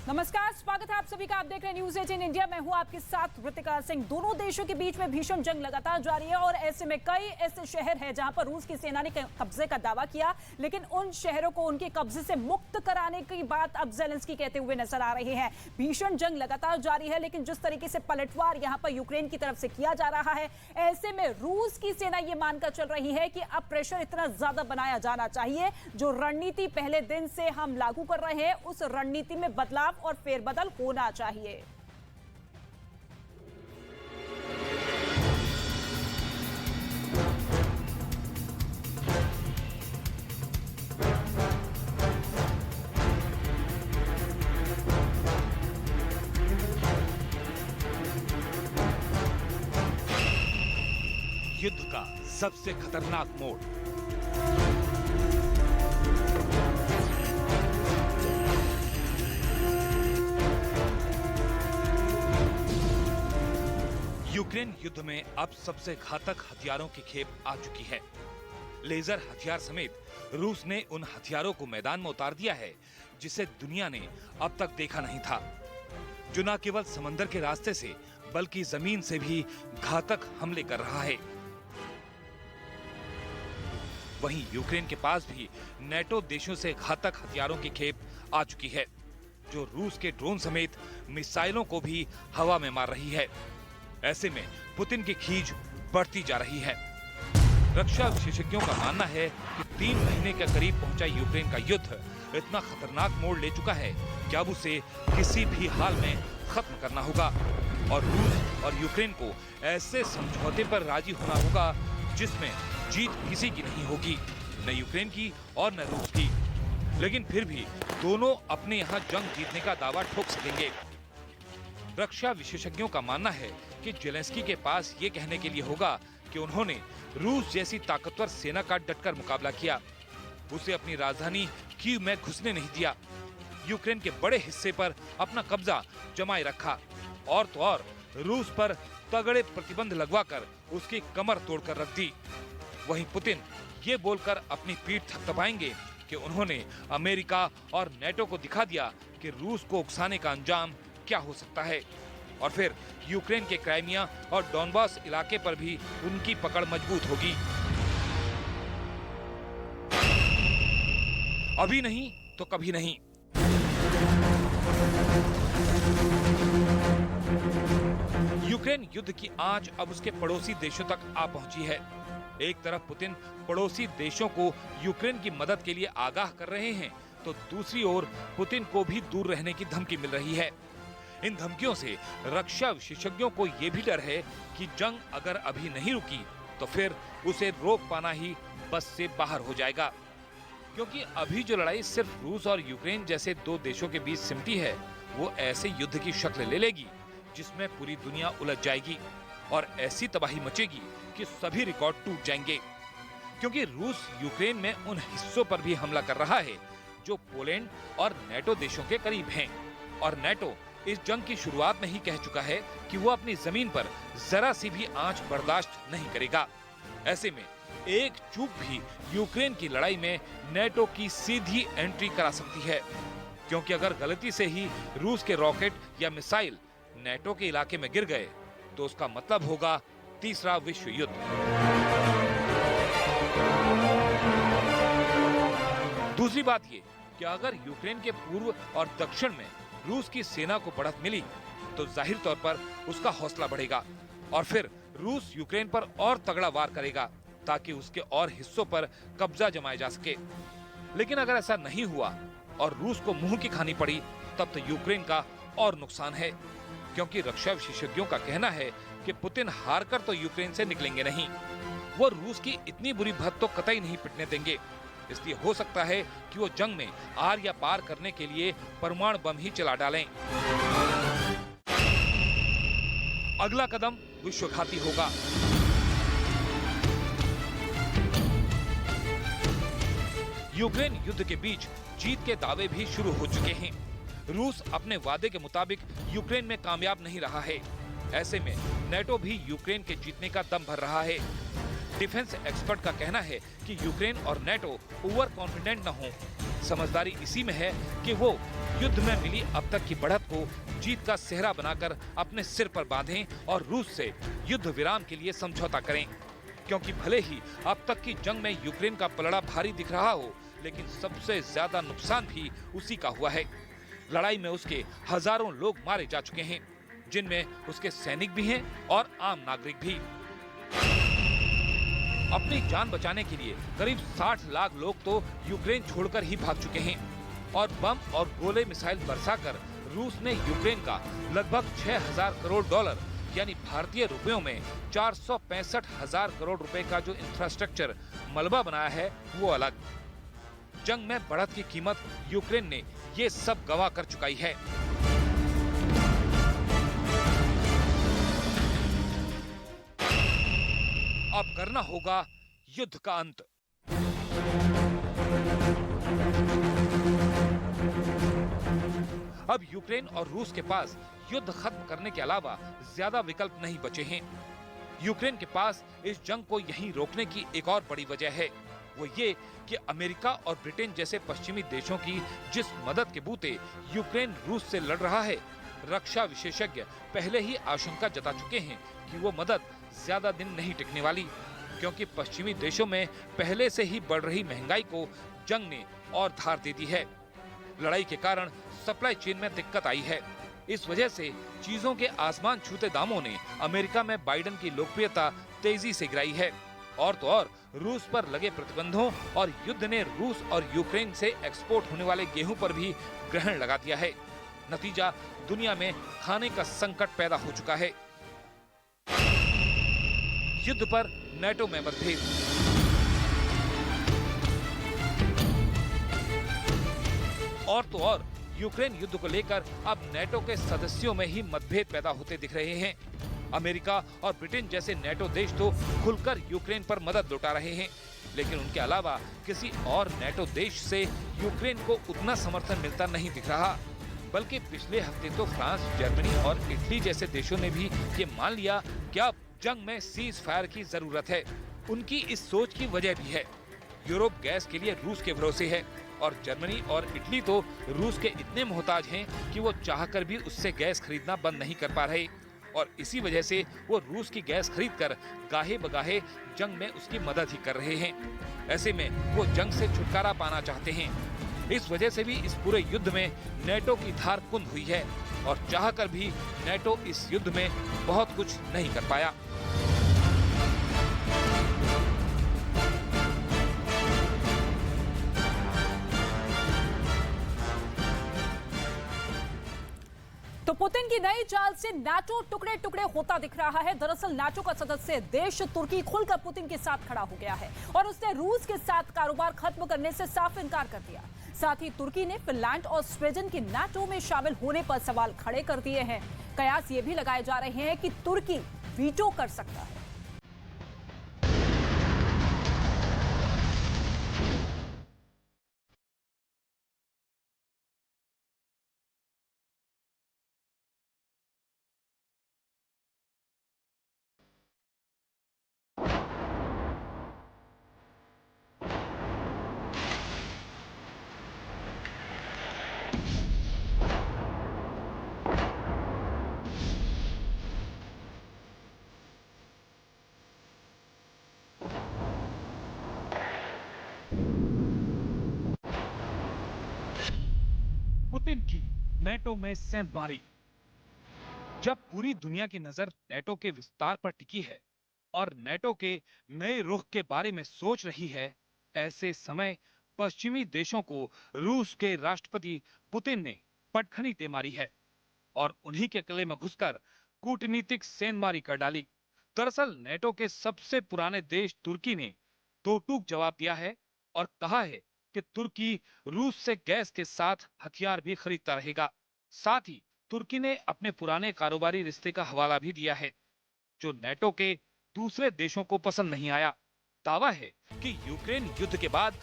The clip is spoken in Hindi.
नमस्कार, स्वागत है आप सभी का। आप देख रहे हैं न्यूज़ 18 इंडिया। मैं हूं आपके साथ ऋतिका सिंह। दोनों देशों के बीच में भीषण जंग लगातार जारी है और ऐसे में कई ऐसे शहर हैं जहां पर रूस की सेना ने कब्जे का दावा किया, लेकिन उन शहरों को उनके कब्जे से मुक्त कराने की बात अब ज़ेलेंस्की कहते हुए नजर आ रहे हैं। भीषण जंग लगातार जारी है, लेकिन जिस तरीके से पलटवार यहां पर यूक्रेन की तरफ से किया जा रहा है, ऐसे में रूस की सेना ये मानकर चल रही है कि अब प्रेशर इतना ज्यादा बनाया जाना चाहिए। जो रणनीति पहले दिन से हम लागू कर रहे हैं, उस रणनीति में बदलाव और फेरबदल होना चाहिए। युद्ध का सबसे खतरनाक मोड़। यूक्रेन युद्ध में अब सबसे घातक हथियारों की खेप आ चुकी है। लेजर हथियार समेत रूस ने उन हथियारों को मैदान में उतार दिया है जिसे दुनिया ने अब तक देखा नहीं था, जो न केवल समंदर के रास्ते से बल्कि जमीन से भी घातक हमले कर रहा है। वहीं यूक्रेन के पास भी नेटो देशों से घातक हथियारों की खेप आ चुकी है, जो रूस के ड्रोन समेत मिसाइलों को भी हवा में मार रही है। ऐसे में पुतिन की खींच बढ़ती जा रही है। रक्षा विशेषज्ञों का मानना है कि 3 महीने के करीब पहुंचा यूक्रेन का युद्ध इतना खतरनाक मोड़ ले चुका है कि अब उसे किसी भी हाल में खत्म करना होगा और रूस और यूक्रेन को ऐसे समझौते पर राजी होना होगा जिसमें जीत किसी की नहीं होगी, न यूक्रेन की और न रूस की। लेकिन फिर भी दोनों अपने यहाँ जंग जीतने का दावा ठोक सकेंगे। रक्षा विशेषज्ञों का मानना है कि ज़ेलेंस्की के पास ये कहने के लिए होगा कि उन्होंने रूस जैसी ताकतवर सेना का डटकर मुकाबला किया, उसे अपनी राजधानी कीव में घुसने नहीं दिया, यूक्रेन के बड़े हिस्से पर अपना कब्जा जमाए रखा और तो और रूस पर तगड़े प्रतिबंध लगवाकर उसकी कमर तोड़कर रख दी। वहीं पुतिन ये बोलकर अपनी पीठ थपथपाएंगे कि उन्होंने अमेरिका और नेटो को दिखा दिया कि रूस को उकसाने का अंजाम क्या हो सकता है, और फिर यूक्रेन के क्राइमिया और डॉनबास इलाके पर भी उनकी पकड़ मजबूत होगी। अभी नहीं तो कभी नहीं। यूक्रेन युद्ध की आंच अब उसके पड़ोसी देशों तक आ पहुंची है। एक तरफ पुतिन पड़ोसी देशों को यूक्रेन की मदद के लिए आगाह कर रहे हैं, तो दूसरी ओर पुतिन को भी दूर रहने की धमकी मिल रही है। इन धमकियों से रक्षा विशेषज्ञों को ये भी डर है कि जंग अगर अभी नहीं रुकी तो फिर उसे रोक पाना ही बस से बाहर हो जाएगा, क्योंकि अभी जो लड़ाई सिर्फ रूस और यूक्रेन जैसे 2 देशों के बीच सिमटी है, वो ऐसे युद्ध की शक्ल ले लेगी जिसमें पूरी दुनिया उलझ जाएगी और ऐसी तबाही मचेगी कि सभी रिकॉर्ड टूट जाएंगे। क्योंकि रूस यूक्रेन में उन हिस्सों पर भी हमला कर रहा है जो पोलैंड और नेटो देशों के करीब हैं, और नेटो इस जंग की शुरुआत में ही कह चुका है कि वो अपनी जमीन पर जरा सी भी आंच बर्दाश्त नहीं करेगा। ऐसे में एक चूक भी यूक्रेन की लड़ाई में नेटो की सीधी एंट्री करा सकती है, क्योंकि अगर गलती से ही रूस के रॉकेट या मिसाइल नेटो के इलाके में गिर गए तो उसका मतलब होगा तीसरा विश्व युद्ध। दूसरी बात ये कि अगर यूक्रेन के पूर्व और दक्षिण में रूस की सेना को बढ़त मिली तो जाहिर तौर पर उसका हौसला बढ़ेगा और फिर रूस यूक्रेन पर और तगड़ा वार करेगा ताकि उसके और हिस्सों पर कब्जा जमाया जा सके। लेकिन अगर ऐसा नहीं हुआ और रूस को मुंह की खानी पड़ी, तब तो यूक्रेन का और नुकसान है, क्योंकि रक्षा विशेषज्ञों का कहना है कि पुतिन हारकर तो यूक्रेन से निकलेंगे नहीं, वो रूस की इतनी बुरी भत तो कतई नहीं पिटने देंगे। इसलिए हो सकता है कि वो जंग में आर या पार करने के लिए परमाणु बम ही चला डालें। अगला कदम विश्वघाती होगा। यूक्रेन युद्ध के बीच जीत के दावे भी शुरू हो चुके हैं। रूस अपने वादे के मुताबिक यूक्रेन में कामयाब नहीं रहा है। ऐसे में नेटो भी यूक्रेन के जीतने का दम भर रहा है। डिफेंस एक्सपर्ट का कहना है कि यूक्रेन और नेटो ओवर कॉन्फिडेंट न हो, समझदारी इसी में है कि वो युद्ध में मिली अब तक की बढ़त को जीत का सेहरा बनाकर अपने सिर पर बांधें और रूस से युद्ध विराम के लिए समझौता करें। क्योंकि भले ही अब तक की जंग में यूक्रेन का पलड़ा भारी दिख रहा हो, लेकिन सबसे ज्यादा नुकसान भी उसी का हुआ है। लड़ाई में उसके हजारों लोग मारे जा चुके हैं, जिनमें उसके सैनिक भी हैं और आम नागरिक भी। अपनी जान बचाने के लिए करीब 60 लाख लोग तो यूक्रेन छोड़कर ही भाग चुके हैं और बम और गोले मिसाइल बरसाकर रूस ने यूक्रेन का लगभग 6000 करोड़ डॉलर यानी भारतीय रुपयों में 465,000 करोड़ रुपए का जो इंफ्रास्ट्रक्चर मलबा बनाया है वो अलग। जंग में बढ़त की कीमत यूक्रेन ने ये सब गंवा कर चुकाई है। अब करना होगा युद्ध का अंत। अब यूक्रेन और रूस के पास युद्ध खत्म करने के अलावा ज्यादा विकल्प नहीं बचे हैं। यूक्रेन के पास इस जंग को यहीं रोकने की एक और बड़ी वजह है, वो ये कि अमेरिका और ब्रिटेन जैसे पश्चिमी देशों की जिस मदद के बूते यूक्रेन रूस से लड़ रहा है, रक्षा विशेषज्ञ पहले ही आशंका जता चुके हैं कि वो मदद ज्यादा दिन नहीं टिकने वाली, क्योंकि पश्चिमी देशों में पहले से ही बढ़ रही महंगाई को जंग ने और धार दे दी है। लड़ाई के कारण सप्लाई चेन में दिक्कत आई है। इस वजह से चीजों के आसमान छूते दामों ने अमेरिका में बाइडेन की लोकप्रियता तेजी से गिराई है। और तो और रूस पर लगे प्रतिबंधों और युद्ध ने रूस और यूक्रेन से एक्सपोर्ट होने वाले गेहूं पर भी ग्रहण लगा दिया है। नतीजा दुनिया में खाने का संकट पैदा हो चुका है। युद्ध पर नेटो में मतभेद। और तो और यूक्रेन युद्ध को लेकर अब नेटो के सदस्यों में ही मतभेद पैदा होते दिख रहे हैं। अमेरिका और ब्रिटेन जैसे नेटो देश तो खुलकर यूक्रेन पर मदद लौटा रहे हैं, लेकिन उनके अलावा किसी और नेटो देश से यूक्रेन को उतना समर्थन मिलता नहीं दिख रहा। बल्कि पिछले हफ्ते तो फ्रांस, जर्मनी और इटली जैसे देशों ने भी ये मान लिया कि अब जंग में सीज फायर की जरूरत है। उनकी इस सोच की वजह भी है। यूरोप गैस के लिए रूस के भरोसे है और जर्मनी और इटली तो रूस के इतने मोहताज हैं कि वो चाहकर भी उससे गैस खरीदना बंद नहीं कर पा रहे, और इसी वजह से वो रूस की गैस खरीदकर गाहे बगाहे जंग में उसकी मदद ही कर रहे हैं। ऐसे में वो जंग से छुटकारा पाना चाहते हैं। इस वजह से भी इस पूरे युद्ध में नेटो की धार कुंद हुई है और चाहकर भी नेटो इस युद्ध में बहुत कुछ नहीं कर पाया। तो पुतिन की नई चाल से नाटो टुकड़े टुकड़े होता दिख रहा है। दरअसल नाटो का सदस्य देश तुर्की खुलकर पुतिन के साथ खड़ा हो गया है और उसने रूस के साथ कारोबार खत्म करने से साफ इनकार कर दिया। साथ ही तुर्की ने फिनलैंड और स्वीडन की नाटो में शामिल होने पर सवाल खड़े कर दिए हैं। कयास ये भी लगाए जा रहे हैं कि तुर्की वीटो कर सकता है। पुतिन की नेटो में सेंधमारी। जब पूरी दुनिया की नजर नेटो के विस्तार पर टिकी है और नेटो के नए रुख के बारे में सोच रही है, ऐसे समय पश्चिमी देशों को रूस के राष्ट्रपति पुतिन ने पटखनी दे मारी है और उन्हीं के गले में घुसकर कूटनीतिक सेंधमारी कर डाली। दरअसल नेटो के सबसे पुराने देश तुर्की ने दो टूक जवाब दिया है और कहा है कि तुर्की रूस से गैस के साथ हथियार भी खरीदता रहेगा। साथ ही तुर्की ने अपने पुराने कारोबारी रिश्ते का हवाला भी दिया है, जो नेटो के दूसरे देशों को पसंद नहीं आया। दावा है कि यूक्रेन युद्ध के बाद